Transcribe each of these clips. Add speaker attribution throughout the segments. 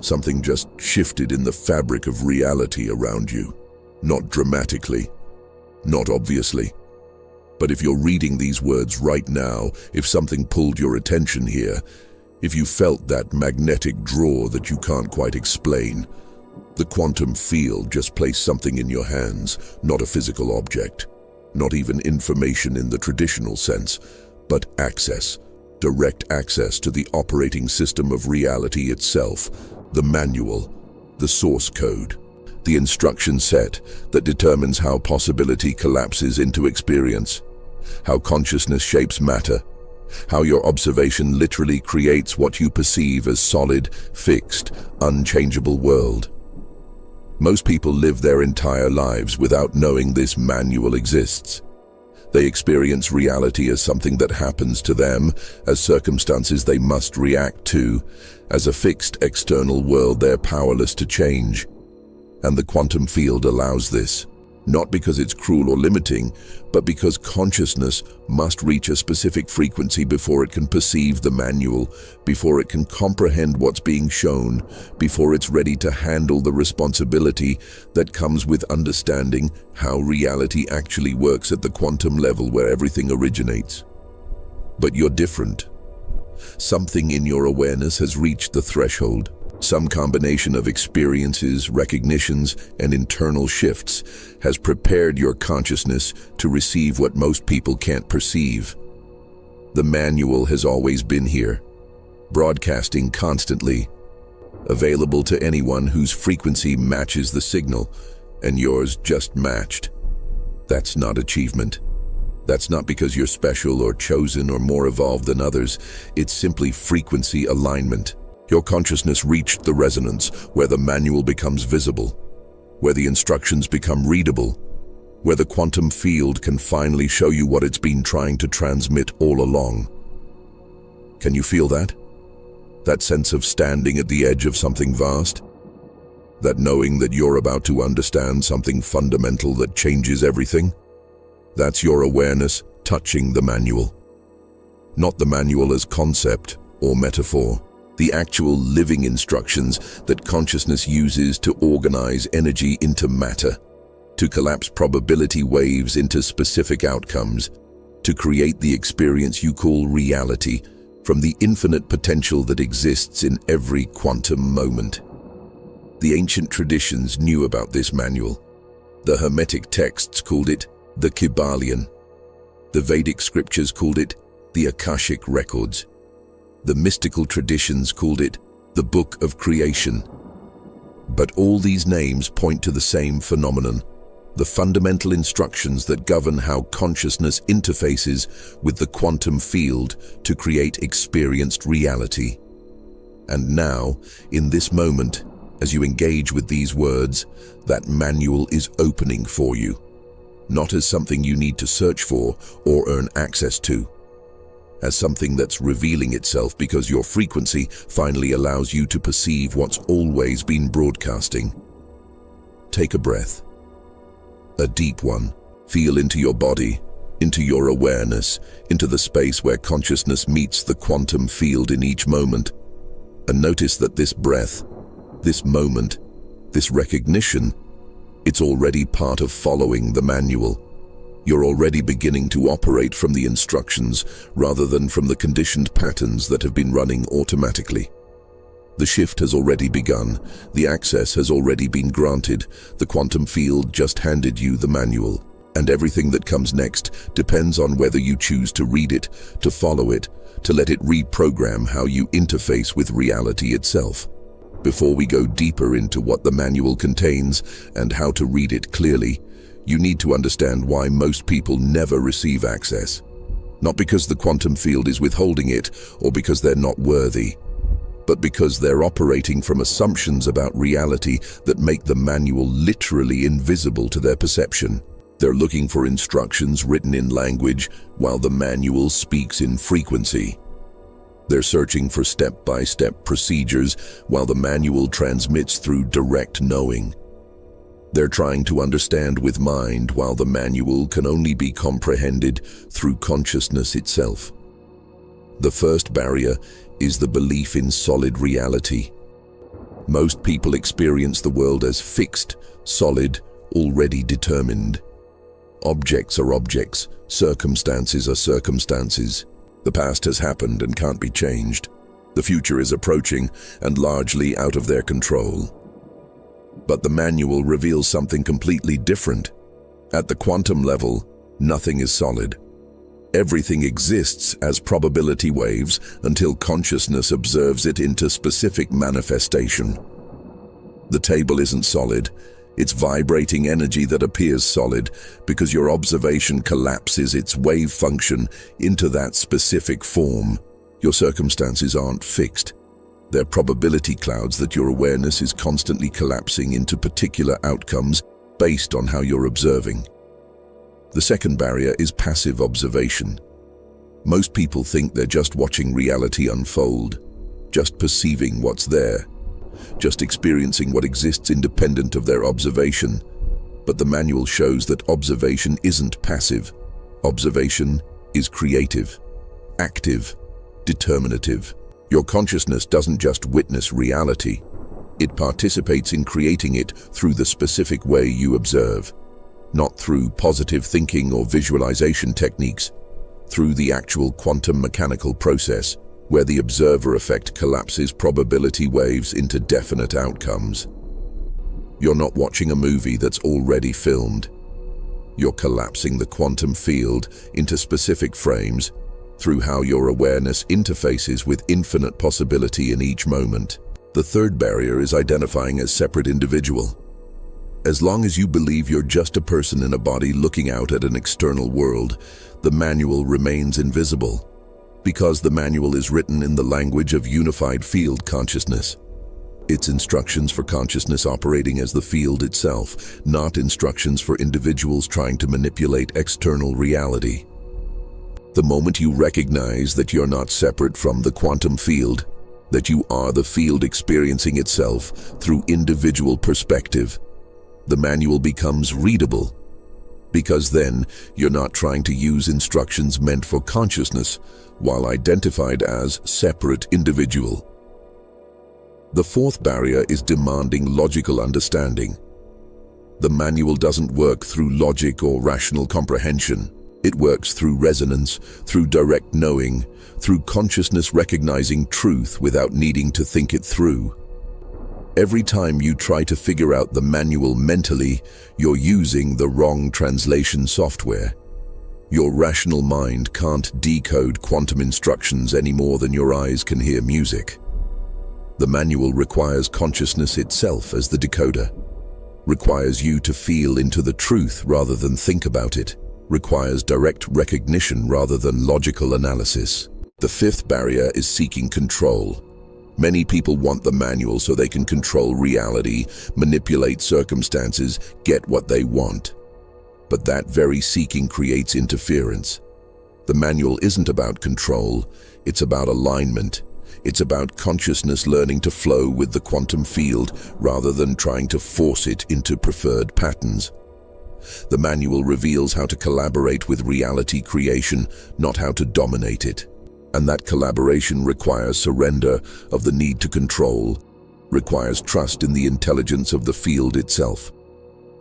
Speaker 1: Something just shifted in the fabric of reality around you. Not dramatically, not obviously. But if you're reading these words right now, if something pulled your attention here, if you felt that magnetic draw that you can't quite explain, the quantum field just placed something in your hands, not a physical object, not even information in the traditional sense, but access, direct access to the operating system of reality itself, the manual, the source code, the instruction set that determines how possibility collapses into experience, how consciousness shapes matter, how your observation literally creates what you perceive as solid, fixed, unchangeable world. Most people live their entire lives without knowing this manual exists. They experience reality as something that happens to them, as circumstances they must react to, as a fixed external world they're powerless to change. And the quantum field allows this, not because it's cruel or limiting, but because consciousness must reach a specific frequency before it can perceive the manual, before it can comprehend what's being shown, before it's ready to handle the responsibility that comes with understanding how reality actually works at the quantum level where everything originates. But you're different. Something in your awareness has reached the threshold. Some combination of experiences, recognitions, and internal shifts has prepared your consciousness to receive what most people can't perceive. The manual has always been here, broadcasting constantly, available to anyone whose frequency matches the signal, and yours just matched. That's not achievement. That's not because you're special or chosen or more evolved than others. It's simply frequency alignment. Your consciousness reached the resonance where the manual becomes visible, where the instructions become readable, where the quantum field can finally show you what it's been trying to transmit all along. Can you feel that? That sense of standing at the edge of something vast? That knowing that you're about to understand something fundamental that changes everything? That's your awareness touching the manual. Not the manual as concept or metaphor. The actual living instructions that consciousness uses to organize energy into matter, to collapse probability waves into specific outcomes, to create the experience you call reality from the infinite potential that exists in every quantum moment. The ancient traditions knew about this manual. The Hermetic texts called it the Kybalion. The Vedic scriptures called it the Akashic records. The mystical traditions called it the Book of Creation. But all these names point to the same phenomenon, the fundamental instructions that govern how consciousness interfaces with the quantum field to create experienced reality. And now, in this moment, as you engage with these words, that manual is opening for you, not as something you need to search for or earn access to, as something that's revealing itself because your frequency finally allows you to perceive what's always been broadcasting. Take a breath. A deep one. Feel into your body, into your awareness, into the space where consciousness meets the quantum field in each moment. And notice that this breath, this moment, this recognition, it's already part of following the manual. You're already beginning to operate from the instructions rather than from the conditioned patterns that have been running automatically. The shift has already begun. The access has already been granted. The quantum field just handed you the manual. And everything that comes next depends on whether you choose to read it, to follow it, to let it reprogram how you interface with reality itself. Before we go deeper into what the manual contains and how to read it clearly, you need to understand why most people never receive access. Not because the quantum field is withholding it or because they're not worthy, but because they're operating from assumptions about reality that make the manual literally invisible to their perception. They're looking for instructions written in language while the manual speaks in frequency. They're searching for step-by-step procedures while the manual transmits through direct knowing. They're trying to understand with mind while the manual can only be comprehended through consciousness itself. The first barrier is the belief in solid reality. Most people experience the world as fixed, solid, already determined. Objects are objects, circumstances are circumstances. The past has happened and can't be changed. The future is approaching and largely out of their control. But the manual reveals something completely different. At the quantum level, nothing is solid. Everything exists as probability waves until consciousness observes it into specific manifestation. The table isn't solid. It's vibrating energy that appears solid because your observation collapses its wave function into that specific form. Your circumstances aren't fixed. They're probability clouds that your awareness is constantly collapsing into particular outcomes based on how you're observing. The second barrier is passive observation. Most people think they're just watching reality unfold, just perceiving what's there, just experiencing what exists independent of their observation. But the manual shows that observation isn't passive. Observation is creative, active, determinative. Your consciousness doesn't just witness reality. It participates in creating it through the specific way you observe. Not through positive thinking or visualization techniques, through the actual quantum mechanical process where the observer effect collapses probability waves into definite outcomes. You're not watching a movie that's already filmed. You're collapsing the quantum field into specific frames through how your awareness interfaces with infinite possibility in each moment. The third barrier is identifying as separate individual. As long as you believe you're just a person in a body looking out at an external world, the manual remains invisible, because the manual is written in the language of unified field consciousness. It's instructions for consciousness operating as the field itself, not instructions for individuals trying to manipulate external reality. The moment you recognize that you're not separate from the quantum field, that you are the field experiencing itself through individual perspective, the manual becomes readable. Because then, you're not trying to use instructions meant for consciousness while identified as separate individual. The fourth barrier is demanding logical understanding. The manual doesn't work through logic or rational comprehension. It works through resonance, through direct knowing, through consciousness recognizing truth without needing to think it through. Every time you try to figure out the manual mentally, you're using the wrong translation software. Your rational mind can't decode quantum instructions any more than your eyes can hear music. The manual requires consciousness itself as the decoder, requires you to feel into the truth rather than think about it, requires direct recognition rather than logical analysis. The fifth barrier is seeking control. Many people want the manual so they can control reality, manipulate circumstances, get what they want. But that very seeking creates interference. The manual isn't about control, it's about alignment. It's about consciousness learning to flow with the quantum field rather than trying to force it into preferred patterns. The manual reveals how to collaborate with reality creation, not how to dominate it. And that collaboration requires surrender of the need to control, requires trust in the intelligence of the field itself,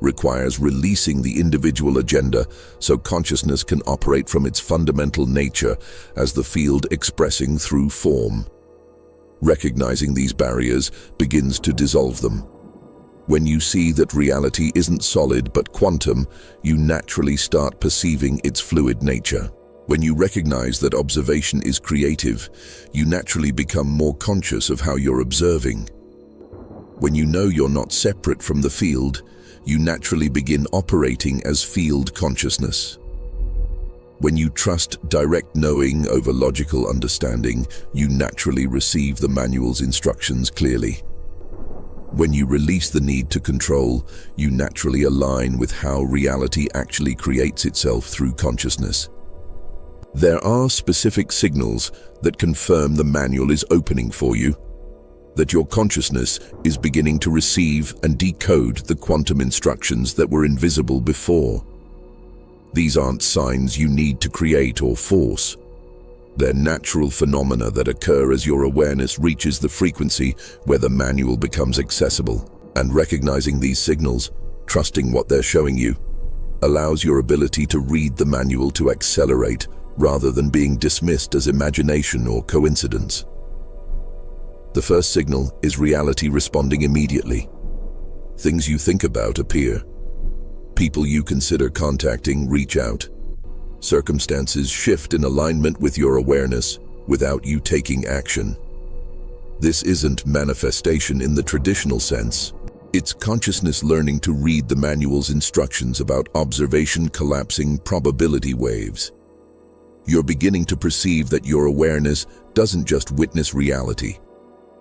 Speaker 1: requires releasing the individual agenda so consciousness can operate from its fundamental nature as the field expressing through form. Recognizing these barriers begins to dissolve them. When you see that reality isn't solid but quantum, you naturally start perceiving its fluid nature. When you recognize that observation is creative, you naturally become more conscious of how you're observing. When you know you're not separate from the field, you naturally begin operating as field consciousness. When you trust direct knowing over logical understanding, you naturally receive the manual's instructions clearly. When you release the need to control, you naturally align with how reality actually creates itself through consciousness. There are specific signals that confirm the manual is opening for you, that your consciousness is beginning to receive and decode the quantum instructions that were invisible before. These aren't signs you need to create or force. They're natural phenomena that occur as your awareness reaches the frequency where the manual becomes accessible. And recognizing these signals, trusting what they're showing you, allows your ability to read the manual to accelerate rather than being dismissed as imagination or coincidence. The first signal is reality responding immediately. Things you think about appear. People you consider contacting reach out. Circumstances shift in alignment with your awareness without you taking action. This isn't manifestation in the traditional sense. It's consciousness learning to read the manual's instructions about observation collapsing probability waves. You're beginning to perceive that your awareness doesn't just witness reality.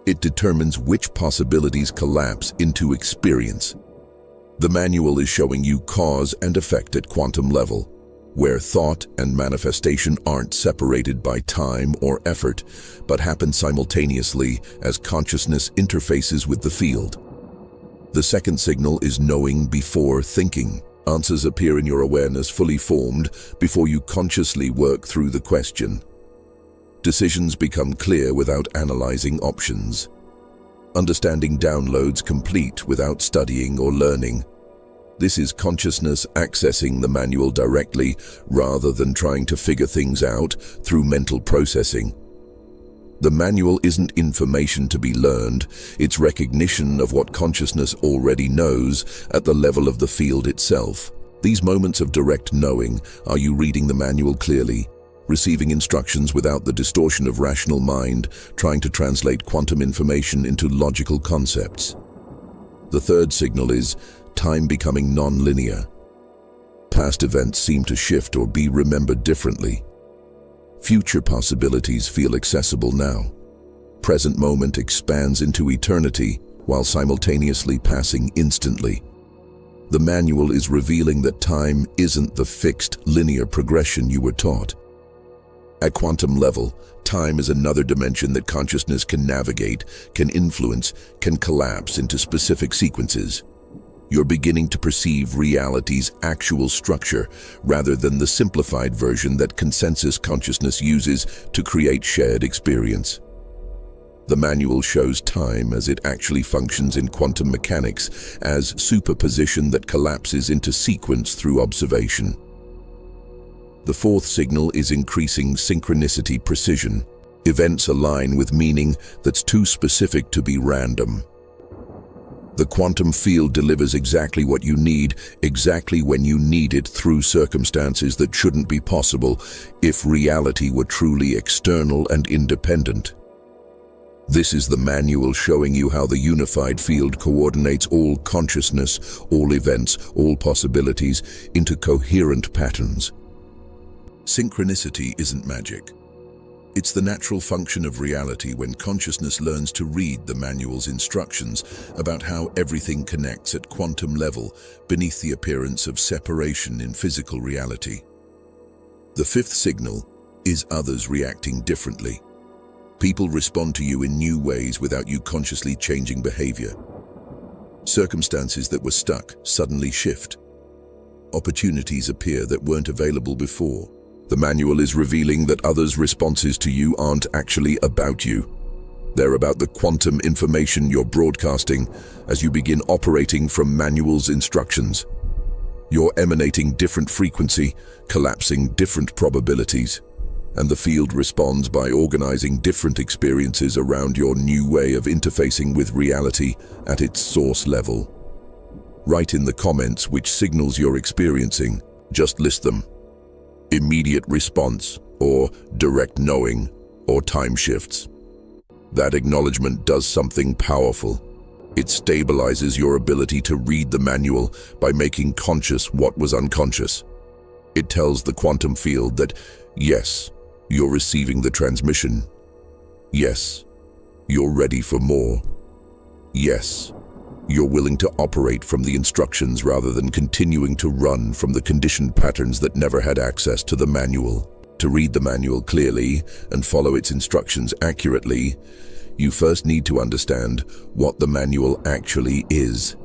Speaker 1: It determines which possibilities collapse into experience. The manual is showing you cause and effect at quantum level, where thought and manifestation aren't separated by time or effort, but happen simultaneously as consciousness interfaces with the field. The second signal is knowing before thinking. Answers appear in your awareness fully formed before you consciously work through the question. Decisions become clear without analyzing options. Understanding downloads complete without studying or learning. This is consciousness accessing the manual directly rather than trying to figure things out through mental processing. The manual isn't information to be learned, it's recognition of what consciousness already knows at the level of the field itself. These moments of direct knowing, are you reading the manual clearly, receiving instructions without the distortion of rational mind, trying to translate quantum information into logical concepts? The third signal is time becoming non-linear. Past events seem to shift or be remembered differently. Future possibilities feel accessible now. Present moment expands into eternity while simultaneously passing instantly. The manual is revealing that time isn't the fixed, linear progression you were taught. At quantum level, time is another dimension that consciousness can navigate, can influence, can collapse into specific sequences. You're beginning to perceive reality's actual structure rather than the simplified version that consensus consciousness uses to create shared experience. The manual shows time as it actually functions in quantum mechanics as superposition that collapses into sequence through observation. The fourth signal is increasing synchronicity precision. Events align with meaning that's too specific to be random. The quantum field delivers exactly what you need, exactly when you need it through circumstances that shouldn't be possible if reality were truly external and independent. This is the manual showing you how the unified field coordinates all consciousness, all events, all possibilities into coherent patterns. Synchronicity isn't magic. It's the natural function of reality when consciousness learns to read the manual's instructions about how everything connects at quantum level beneath the appearance of separation in physical reality. The fifth signal is others reacting differently. People respond to you in new ways without you consciously changing behavior. Circumstances that were stuck suddenly shift. Opportunities appear that weren't available before. The manual is revealing that others' responses to you aren't actually about you. They're about the quantum information you're broadcasting as you begin operating from manual's instructions. You're emanating different frequency, collapsing different probabilities, and the field responds by organizing different experiences around your new way of interfacing with reality at its source level. Write in the comments which signals you're experiencing. Just list them. Immediate response, or direct knowing, or time shifts. That acknowledgement does something powerful. It stabilizes your ability to read the manual by making conscious what was unconscious. It tells the quantum field that, yes, you're receiving the transmission. Yes, you're ready for more. Yes, you're willing to operate from the instructions rather than continuing to run from the conditioned patterns that never had access to the manual. To read the manual clearly and follow its instructions accurately, you first need to understand what the manual actually is.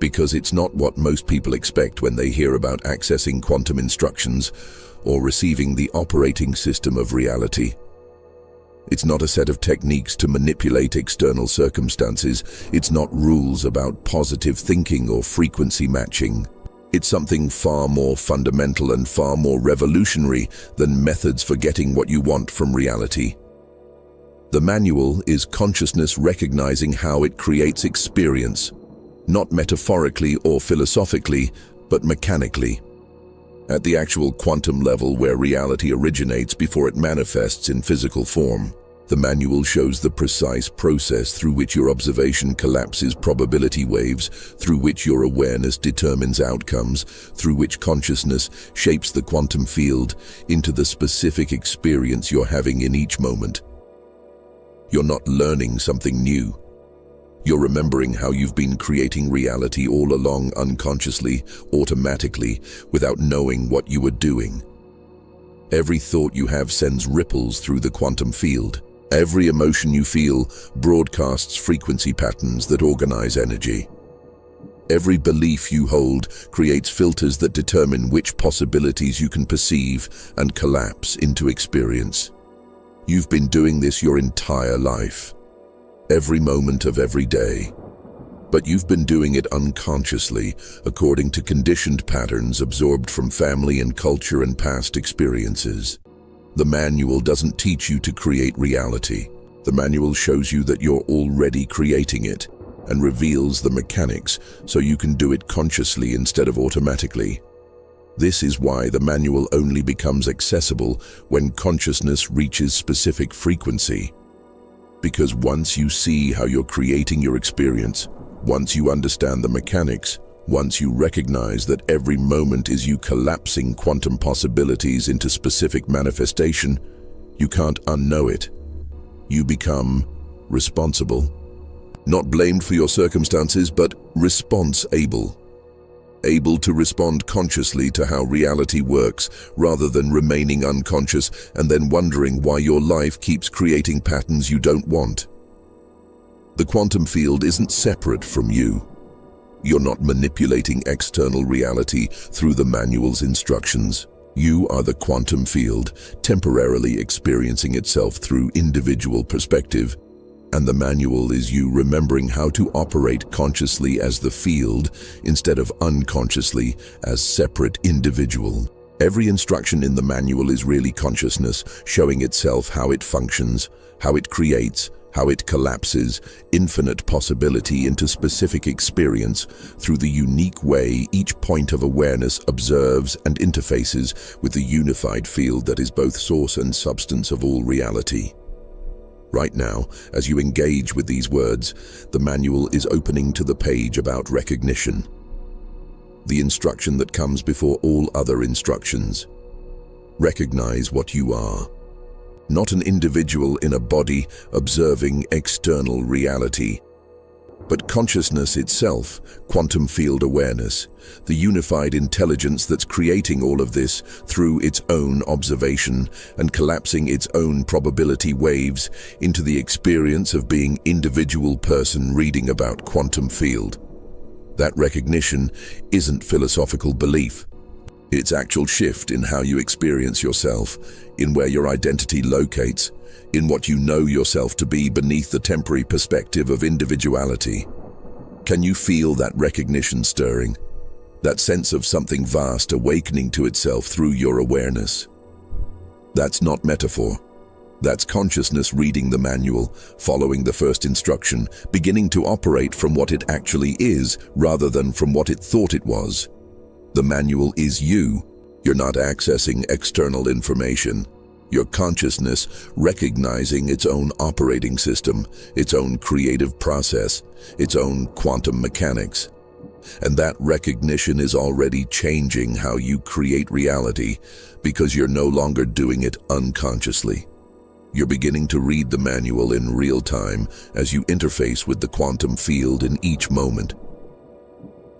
Speaker 1: because it's not what most people expect when they hear about accessing quantum instructions or receiving the operating system of reality. It's not a set of techniques to manipulate external circumstances. It's not rules about positive thinking or frequency matching. It's something far more fundamental and far more revolutionary than methods for getting what you want from reality. The manual is consciousness recognizing how it creates experience, not metaphorically or philosophically, but mechanically. At the actual quantum level where reality originates before it manifests in physical form. The manual shows the precise process through which your observation collapses probability waves, through which your awareness determines outcomes, through which consciousness shapes the quantum field into the specific experience you're having in each moment. You're not learning something new. You're remembering how you've been creating reality all along unconsciously, automatically, without knowing what you were doing. Every thought you have sends ripples through the quantum field. Every emotion you feel broadcasts frequency patterns that organize energy. Every belief you hold creates filters that determine which possibilities you can perceive and collapse into experience. You've been doing this your entire life. Every moment of every day. But you've been doing it unconsciously, according to conditioned patterns absorbed from family and culture and past experiences. The manual doesn't teach you to create reality. The manual shows you that you're already creating it and reveals the mechanics so you can do it consciously instead of automatically. This is why the manual only becomes accessible when consciousness reaches specific frequency. Because once you see how you're creating your experience, once you understand the mechanics, once you recognize that every moment is you collapsing quantum possibilities into specific manifestation, you can't unknow it. You become responsible. Not blamed for your circumstances, but response-able. Able to respond consciously to how reality works, rather than remaining unconscious and then wondering why your life keeps creating patterns you don't want. The quantum field isn't separate from you. You're not manipulating external reality through the manual's instructions. You are the quantum field, temporarily experiencing itself through individual perspective, and the manual is you remembering how to operate consciously as the field instead of unconsciously as separate individual. Every instruction in the manual is really consciousness, showing itself how it functions, how it creates, how it collapses infinite possibility into specific experience through the unique way each point of awareness observes and interfaces with the unified field that is both source and substance of all reality. Right now, as you engage with these words, the manual is opening to the page about recognition. The instruction that comes before all other instructions. Recognize what you are. Not an individual in a body observing external reality, but consciousness itself, quantum field awareness, the unified intelligence that's creating all of this through its own observation and collapsing its own probability waves into the experience of being individual person reading about quantum field. That recognition isn't philosophical belief. It's actual shift in how you experience yourself, in where your identity locates, in what you know yourself to be beneath the temporary perspective of individuality. Can you feel that recognition stirring? That sense of something vast awakening to itself through your awareness? That's not metaphor. That's consciousness reading the manual, following the first instruction, beginning to operate from what it actually is rather than from what it thought it was. The manual is you. You're not accessing external information. Your consciousness recognizing its own operating system, its own creative process, its own quantum mechanics. And that recognition is already changing how you create reality because you're no longer doing it unconsciously. You're beginning to read the manual in real time as you interface with the quantum field in each moment.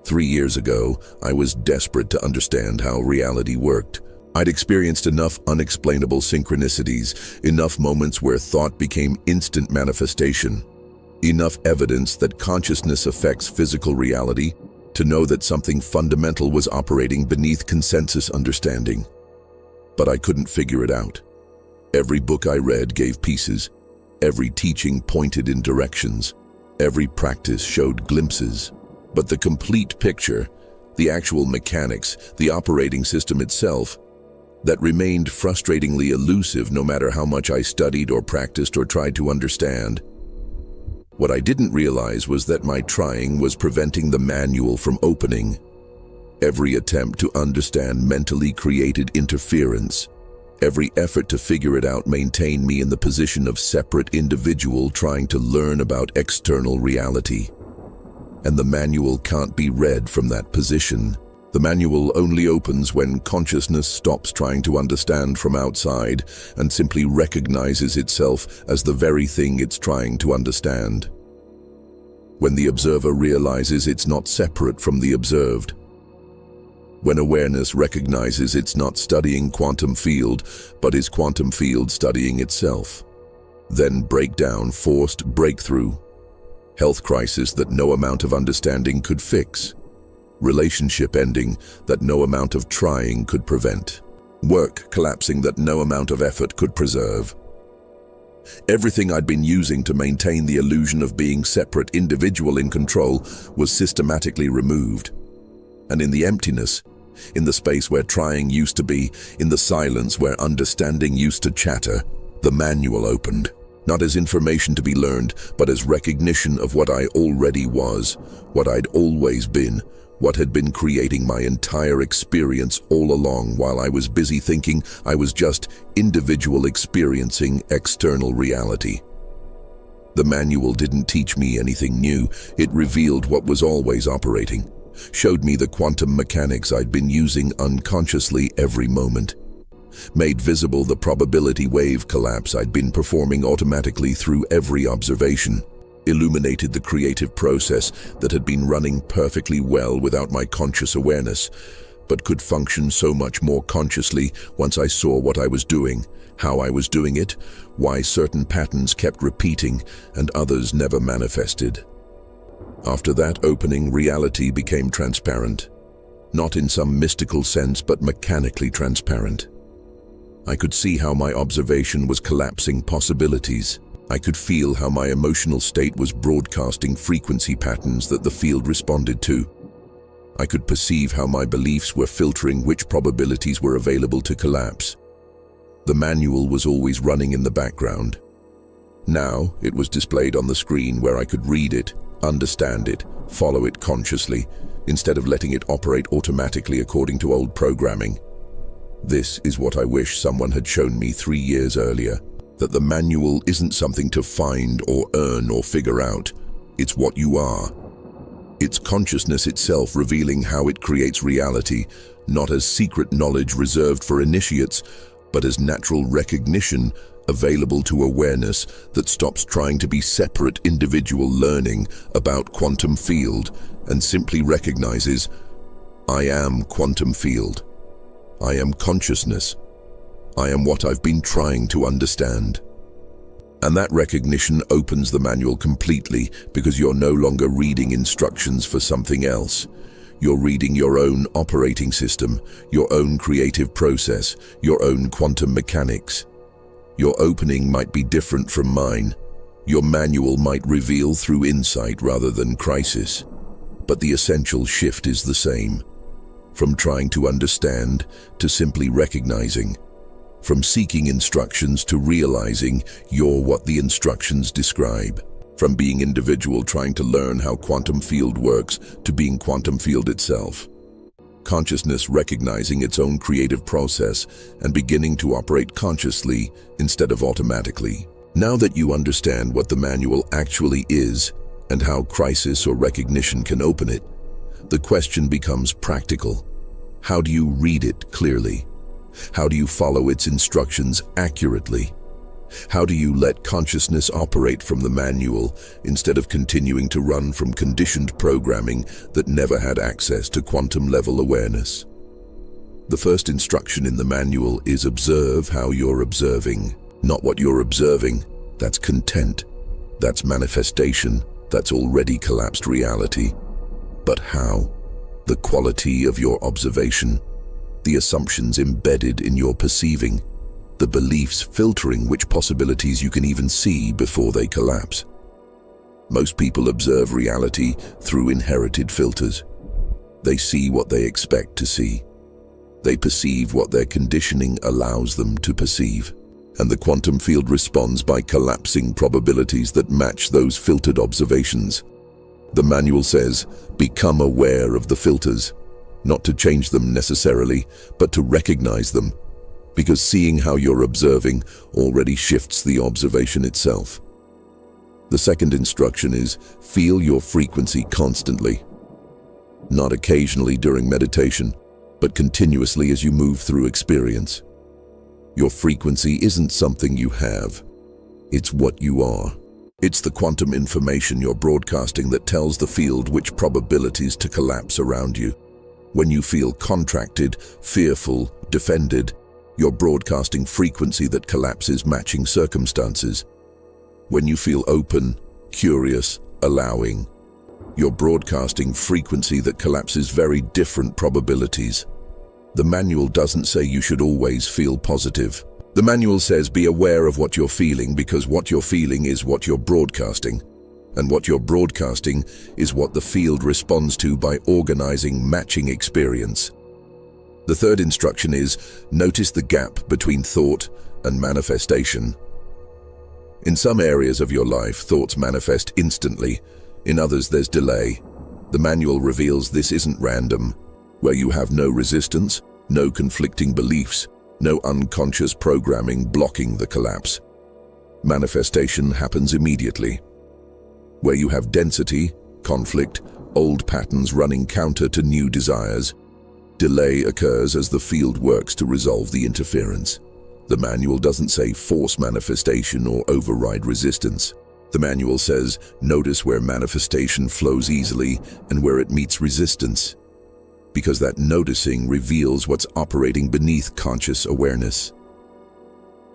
Speaker 1: 3 years ago, I was desperate to understand how reality worked. I'd experienced enough unexplainable synchronicities, enough moments where thought became instant manifestation, enough evidence that consciousness affects physical reality, to know that something fundamental was operating beneath consensus understanding. But I couldn't figure it out. Every book I read gave pieces. Every teaching pointed in directions. Every practice showed glimpses. But the complete picture, the actual mechanics, the operating system itself, that remained frustratingly elusive no matter how much I studied or practiced or tried to understand. What I didn't realize was that my trying was preventing the manual from opening. Every attempt to understand mentally created interference. Every effort to figure it out maintained me in the position of separate individual trying to learn about external reality. And the manual can't be read from that position. The manual only opens when consciousness stops trying to understand from outside and simply recognizes itself as the very thing it's trying to understand. When the observer realizes it's not separate from the observed. When awareness recognizes it's not studying quantum field, but is quantum field studying itself. Then breakdown, forced breakthrough. Health crisis that no amount of understanding could fix. Relationship ending that no amount of trying could prevent. Work collapsing that no amount of effort could preserve. Everything I'd been using to maintain the illusion of being separate individual in control was systematically removed. And in the emptiness, in the space where trying used to be, in the silence where understanding used to chatter, the manual opened. Not as information to be learned, but as recognition of what I already was, what I'd always been, what had been creating my entire experience all along while I was busy thinking I was just individual experiencing external reality. The manual didn't teach me anything new. It revealed what was always operating, showed me the quantum mechanics I'd been using unconsciously every moment, made visible the probability wave collapse I'd been performing automatically through every observation, illuminated the creative process that had been running perfectly well without my conscious awareness, but could function so much more consciously once I saw what I was doing, how I was doing it, why certain patterns kept repeating and others never manifested. After that opening, reality became transparent, not in some mystical sense, but mechanically transparent. I could see how my observation was collapsing possibilities. I could feel how my emotional state was broadcasting frequency patterns that the field responded to. I could perceive how my beliefs were filtering which probabilities were available to collapse. The manual was always running in the background. Now it was displayed on the screen where I could read it, understand it, follow it consciously, instead of letting it operate automatically according to old programming. This is what I wish someone had shown me 3 years earlier. That the manual isn't something to find or earn or figure out. It's what you are. It's consciousness itself revealing how it creates reality, not as secret knowledge reserved for initiates, but as natural recognition available to awareness that stops trying to be separate individual learning about quantum field and simply recognizes, I am quantum field. I am consciousness. I am what I've been trying to understand. And that recognition opens the manual completely because you're no longer reading instructions for something else. You're reading your own operating system, your own creative process, your own quantum mechanics. Your opening might be different from mine. Your manual might reveal through insight rather than crisis. But the essential shift is the same. From trying to understand to simply recognizing. From seeking instructions to realizing you're what the instructions describe. From being individual trying to learn how quantum field works to being quantum field itself. Consciousness recognizing its own creative process and beginning to operate consciously instead of automatically. Now that you understand what the manual actually is and how crisis or recognition can open it, the question becomes practical. How do you read it clearly? How do you follow its instructions accurately? How do you let consciousness operate from the manual instead of continuing to run from conditioned programming that never had access to quantum-level awareness? The first instruction in the manual is observe how you're observing. Not what you're observing. That's content. That's manifestation. That's already collapsed reality. But how? the quality of your observation, the assumptions embedded in your perceiving, the beliefs filtering which possibilities you can even see before they collapse. Most people observe reality through inherited filters. They see what they expect to see. They perceive what their conditioning allows them to perceive. And the quantum field responds by collapsing probabilities that match those filtered observations. The manual says, become aware of the filters, not to change them necessarily, but to recognize them, because seeing how you're observing already shifts the observation itself. The second instruction is, feel your frequency constantly. Not occasionally during meditation, but continuously as you move through experience. Your frequency isn't something you have. It's what you are. It's the quantum information you're broadcasting that tells the field which probabilities to collapse around you. When you feel contracted, fearful, defended, you're broadcasting frequency that collapses matching circumstances. When you feel open, curious, allowing, you're broadcasting frequency that collapses very different probabilities. The manual doesn't say you should always feel positive. The manual says be aware of what you're feeling, because what you're feeling is what you're broadcasting. And what you're broadcasting is what the field responds to by organizing matching experience. The third instruction is, notice the gap between thought and manifestation. In some areas of your life, thoughts manifest instantly. In others, there's delay. The manual reveals this isn't random. Where you have no resistance, no conflicting beliefs, no unconscious programming blocking the collapse. Manifestation happens immediately. Where you have density, conflict, old patterns running counter to new desires, delay occurs as the field works to resolve the interference. The manual doesn't say force manifestation or override resistance. The manual says, notice where manifestation flows easily and where it meets resistance. Because that noticing reveals what's operating beneath conscious awareness.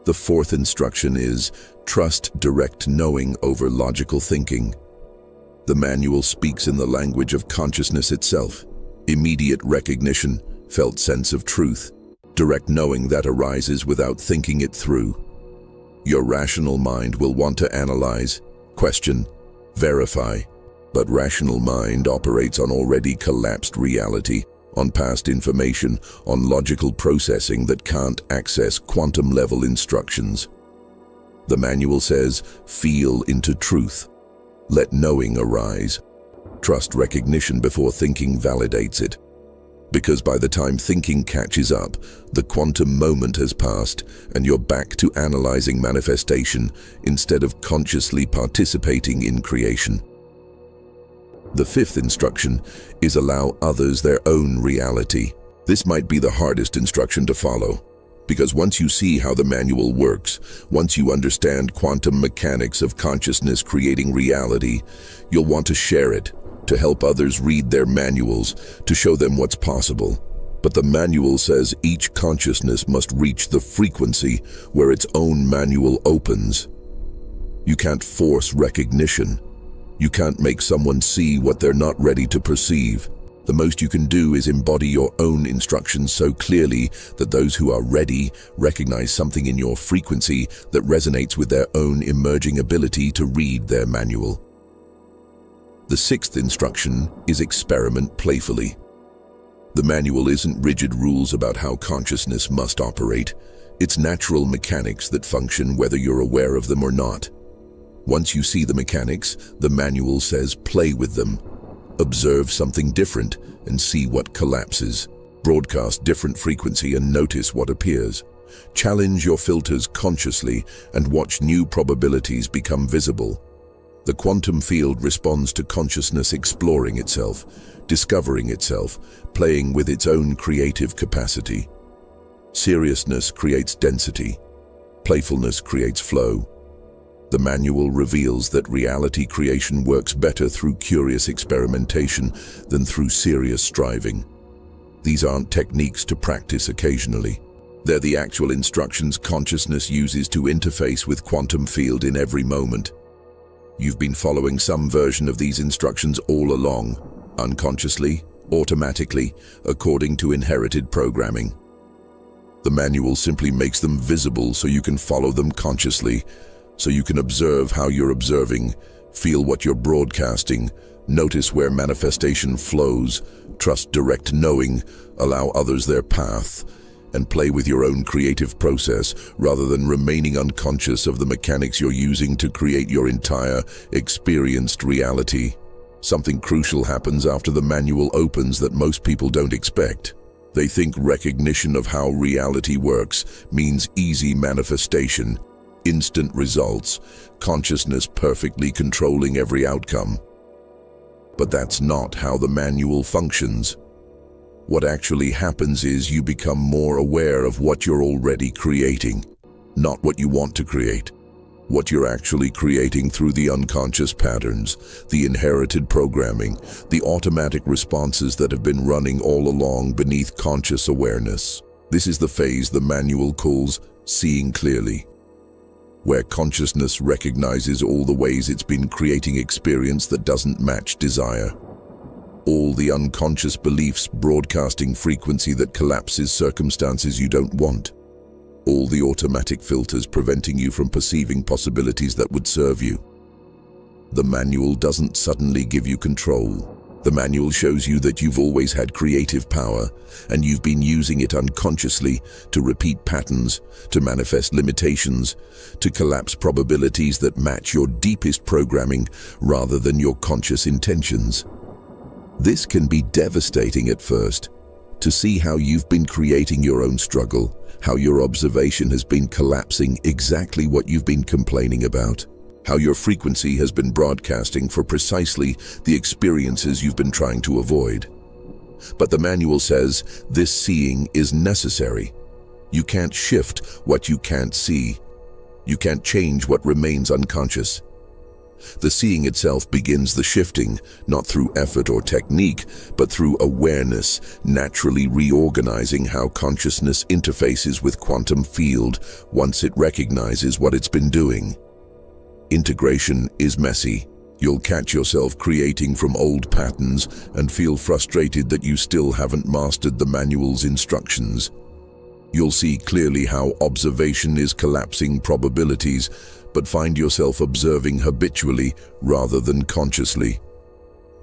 Speaker 1: The fourth instruction is, trust direct knowing over logical thinking. The manual speaks in the language of consciousness itself. Immediate recognition, felt sense of truth, direct knowing that arises without thinking it through. Your rational mind will want to analyze, question, verify. But rational mind operates on already collapsed reality, on past information, on logical processing that can't access quantum-level instructions. The manual says, feel into truth. Let knowing arise. Trust recognition before thinking validates it. Because by the time thinking catches up, the quantum moment has passed and you're back to analyzing manifestation instead of consciously participating in creation. The fifth instruction is allow others their own reality. This might be the hardest instruction to follow, because once you see how the manual works, once you understand quantum mechanics of consciousness creating reality, you'll want to share it, to help others read their manuals, to show them what's possible. But the manual says each consciousness must reach the frequency where its own manual opens. You can't force recognition. You can't make someone see what they're not ready to perceive. The most you can do is embody your own instructions so clearly that those who are ready recognize something in your frequency that resonates with their own emerging ability to read their manual. The sixth instruction is experiment playfully. The manual isn't rigid rules about how consciousness must operate. It's natural mechanics that function whether you're aware of them or not. Once you see the mechanics, the manual says play with them. Observe something different and see what collapses. Broadcast different frequency and notice what appears. Challenge your filters consciously and watch new probabilities become visible. The quantum field responds to consciousness exploring itself, discovering itself, playing with its own creative capacity. Seriousness creates density. Playfulness creates flow. The manual reveals that reality creation works better through curious experimentation than through serious striving. These aren't techniques to practice occasionally. They're the actual instructions consciousness uses to interface with quantum field in every moment. You've been following some version of these instructions all along, unconsciously automatically, according to inherited programming. The manual simply makes them visible so you can follow them consciously, so you can observe how you're observing, feel what you're broadcasting, notice where manifestation flows, trust direct knowing, allow others their path, and play with your own creative process rather than remaining unconscious of the mechanics you're using to create your entire experienced reality. Something crucial happens after the manual opens that most people don't expect. They think recognition of how reality works means easy manifestation, instant results, consciousness perfectly controlling every outcome. But that's not how the manual functions. What actually happens is you become more aware of what you're already creating, not what you want to create. What you're actually creating through the unconscious patterns, the inherited programming, the automatic responses that have been running all along beneath conscious awareness. This is the phase the manual calls seeing clearly, where consciousness recognizes all the ways it's been creating experience that doesn't match desire. All the unconscious beliefs broadcasting frequency that collapses circumstances you don't want. All the automatic filters preventing you from perceiving possibilities that would serve you. The manual doesn't suddenly give you control. The manual shows you that you've always had creative power, and you've been using it unconsciously to repeat patterns, to manifest limitations, to collapse probabilities that match your deepest programming rather than your conscious intentions. This can be devastating at first, to see how you've been creating your own struggle, how your observation has been collapsing exactly what you've been complaining about, how your frequency has been broadcasting for precisely the experiences you've been trying to avoid. But the manual says this seeing is necessary. You can't shift what you can't see. You can't change what remains unconscious. The seeing itself begins the shifting, not through effort or technique, but through awareness, naturally reorganizing how consciousness interfaces with quantum field once it recognizes what it's been doing. Integration is messy. You'll catch yourself creating from old patterns and feel frustrated that you still haven't mastered the manual's instructions. You'll see clearly how observation is collapsing probabilities, but find yourself observing habitually rather than consciously.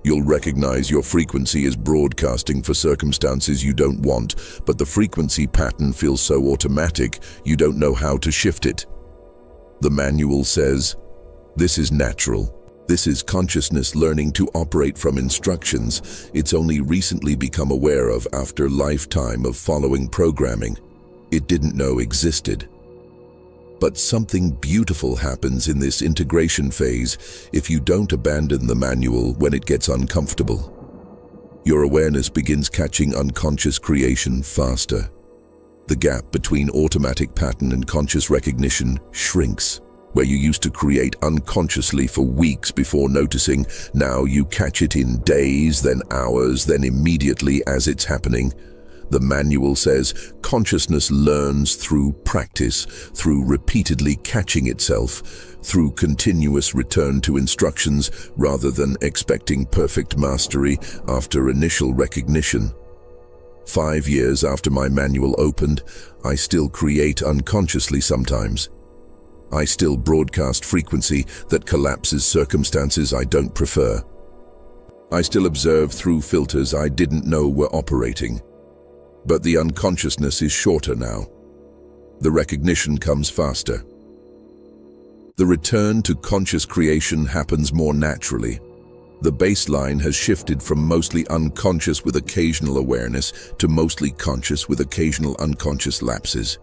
Speaker 1: You'll recognize your frequency is broadcasting for circumstances you don't want, but the frequency pattern feels so automatic you don't know how to shift it. The manual says, this is natural. This is consciousness learning to operate from instructions it's only recently become aware of after a lifetime of following programming it didn't know existed. But something beautiful happens in this integration phase if you don't abandon the manual when it gets uncomfortable. Your awareness begins catching unconscious creation faster. The gap between automatic pattern and conscious recognition shrinks. Where you used to create unconsciously for weeks before noticing, now you catch it in days, then hours, then immediately as it's happening. The manual says consciousness learns through practice, through repeatedly catching itself, through continuous return to instructions rather than expecting perfect mastery after initial recognition. 5 years after my manual opened, I still create unconsciously sometimes. I still broadcast frequency that collapses circumstances I don't prefer. I still observe through filters I didn't know were operating. But the unconsciousness is shorter now. The recognition comes faster. The return to conscious creation happens more naturally. The baseline has shifted from mostly unconscious with occasional awareness to mostly conscious with occasional unconscious lapses.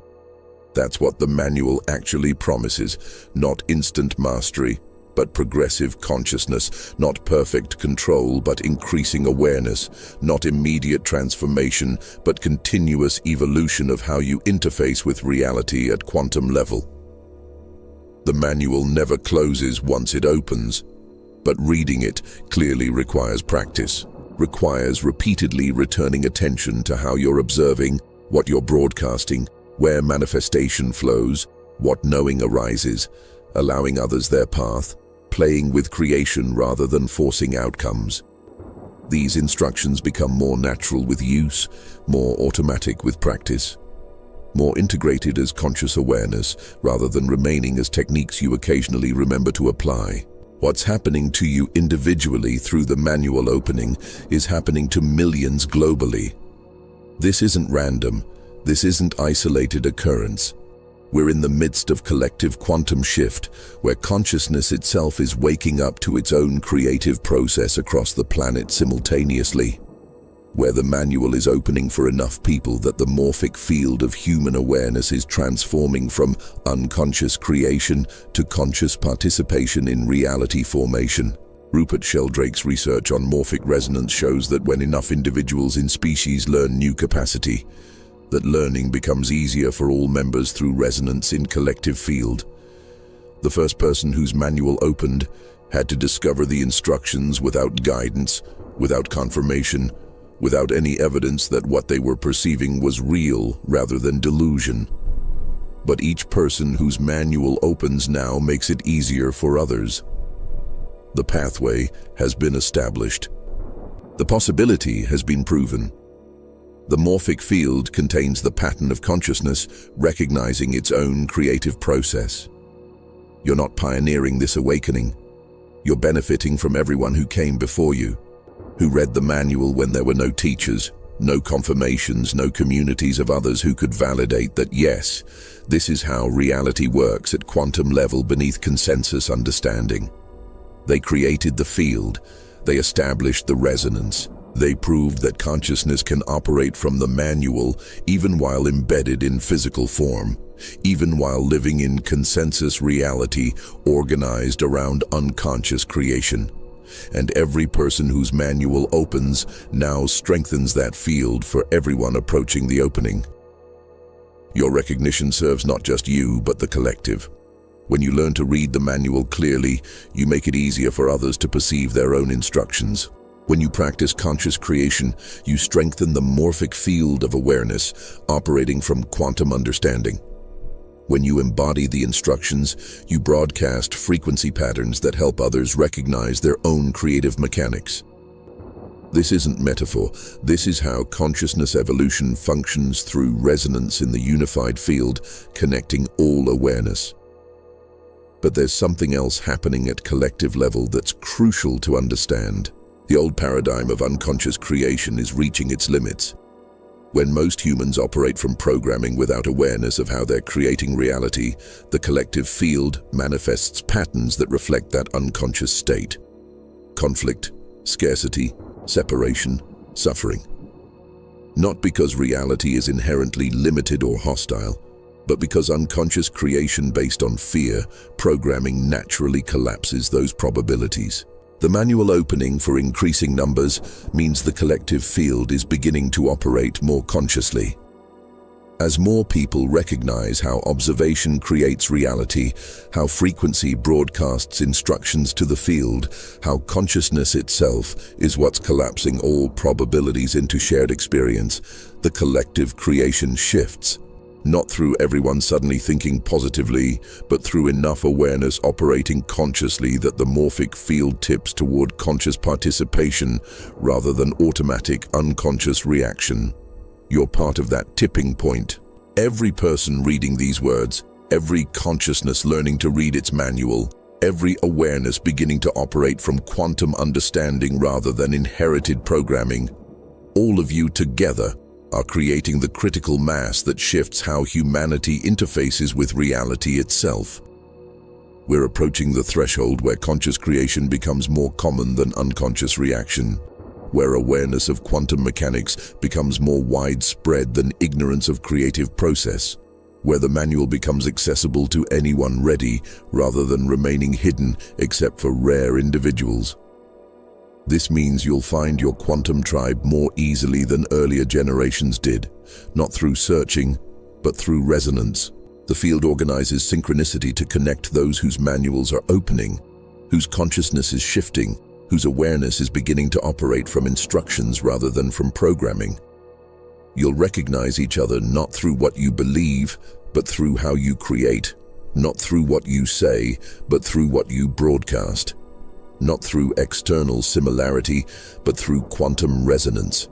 Speaker 1: That's what the manual actually promises, not instant mastery, but progressive consciousness, not perfect control, but increasing awareness, not immediate transformation, but continuous evolution of how you interface with reality at quantum level. The manual never closes once it opens, but reading it clearly requires practice, requires repeatedly returning attention to how you're observing, what you're broadcasting, where manifestation flows, what knowing arises, allowing others their path, playing with creation rather than forcing outcomes. These instructions become more natural with use, more automatic with practice, more integrated as conscious awareness rather than remaining as techniques you occasionally remember to apply. What's happening to you individually through the manual opening is happening to millions globally. This isn't random. This isn't isolated occurrence. We're in the midst of collective quantum shift, where consciousness itself is waking up to its own creative process across the planet simultaneously, where the manual is opening for enough people that the morphic field of human awareness is transforming from unconscious creation to conscious participation in reality formation. Rupert Sheldrake's research on morphic resonance shows that when enough individuals in species learn new capacity, that learning becomes easier for all members through resonance in collective field. The first person whose manual opened had to discover the instructions without guidance, without confirmation, without any evidence that what they were perceiving was real rather than delusion. But each person whose manual opens now makes it easier for others. The pathway has been established. The possibility has been proven. The morphic field contains the pattern of consciousness, recognizing its own creative process. You're not pioneering this awakening. You're benefiting from everyone who came before you, who read the manual when there were no teachers, no confirmations, no communities of others who could validate that, yes, this is how reality works at quantum level beneath consensus understanding. They created the field. They established the resonance. They proved that consciousness can operate from the manual even while embedded in physical form, even while living in consensus reality organized around unconscious creation. And every person whose manual opens now strengthens that field for everyone approaching the opening. Your recognition serves not just you, but the collective. When you learn to read the manual clearly, you make it easier for others to perceive their own instructions. When you practice conscious creation, you strengthen the morphic field of awareness operating from quantum understanding. When you embody the instructions, you broadcast frequency patterns that help others recognize their own creative mechanics. This isn't metaphor. This is how consciousness evolution functions through resonance in the unified field, connecting all awareness. But there's something else happening at collective level that's crucial to understand. The old paradigm of unconscious creation is reaching its limits. When most humans operate from programming without awareness of how they're creating reality, the collective field manifests patterns that reflect that unconscious state. Conflict, scarcity, separation, suffering. Not because reality is inherently limited or hostile, but because unconscious creation based on fear, programming naturally collapses those probabilities. The manual opening for increasing numbers means the collective field is beginning to operate more consciously. As more people recognize how observation creates reality, how frequency broadcasts instructions to the field, how consciousness itself is what's collapsing all probabilities into shared experience, the collective creation shifts. Not through everyone suddenly thinking positively, but through enough awareness operating consciously that the morphic field tips toward conscious participation rather than automatic unconscious reaction. You're part of that tipping point. Every person reading these words, every consciousness learning to read its manual, every awareness beginning to operate from quantum understanding rather than inherited programming, all of you together are creating the critical mass that shifts how humanity interfaces with reality itself. We're approaching the threshold where conscious creation becomes more common than unconscious reaction, where awareness of quantum mechanics becomes more widespread than ignorance of creative process, where the manual becomes accessible to anyone ready rather than remaining hidden except for rare individuals. This means you'll find your quantum tribe more easily than earlier generations did, not through searching, but through resonance. The field organizes synchronicity to connect those whose manuals are opening, whose consciousness is shifting, whose awareness is beginning to operate from instructions rather than from programming. You'll recognize each other not through what you believe, but through how you create, not through what you say, but through what you broadcast. not through external similarity, but through quantum resonance.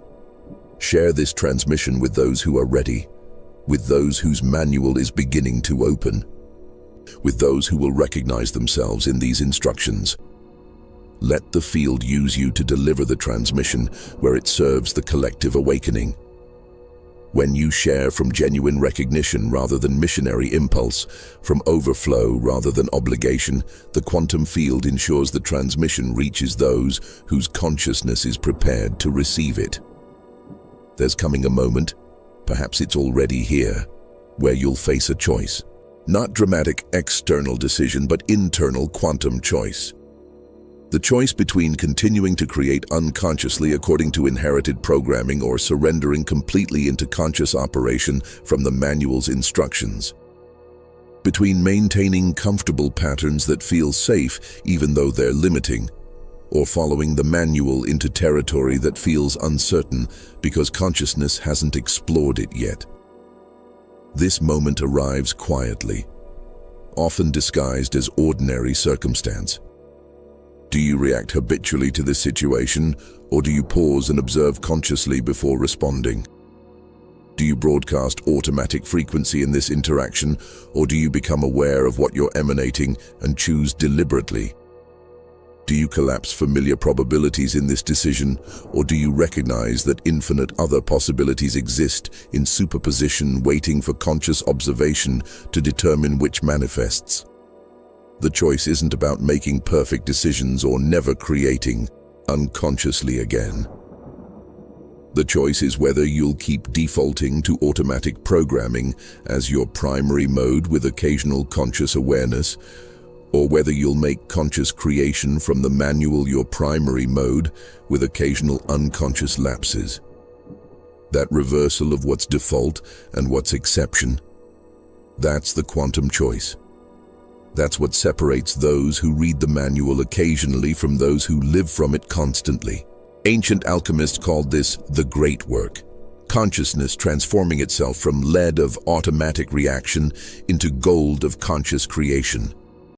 Speaker 1: Share this transmission with those who are ready, with those whose manual is beginning to open, with those who will recognize themselves in these instructions. Let the field use you to deliver the transmission where it serves the collective awakening. When you share from genuine recognition rather than missionary impulse, from overflow rather than obligation, the quantum field ensures the transmission reaches those whose consciousness is prepared to receive it. There's coming a moment, perhaps it's already here, where you'll face a choice. Not dramatic external decision, but internal quantum choice. The choice between continuing to create unconsciously according to inherited programming or surrendering completely into conscious operation from the manual's instructions. Between maintaining comfortable patterns that feel safe even though they're limiting, or following the manual into territory that feels uncertain because consciousness hasn't explored it yet. This moment arrives quietly, often disguised as ordinary circumstance. Do you react habitually to this situation, or do you pause and observe consciously before responding? Do you broadcast automatic frequency in this interaction, or do you become aware of what you're emanating and choose deliberately? Do you collapse familiar probabilities in this decision, or do you recognize that infinite other possibilities exist in superposition waiting for conscious observation to determine which manifests? The choice isn't about making perfect decisions or never creating unconsciously again. The choice is whether you'll keep defaulting to automatic programming as your primary mode with occasional conscious awareness, or whether you'll make conscious creation from the manual your primary mode with occasional unconscious lapses. That reversal of what's default and what's exception, that's the quantum choice. That's what separates those who read the manual occasionally from those who live from it constantly. Ancient alchemists called this the great work. Consciousness transforming itself from lead of automatic reaction into gold of conscious creation.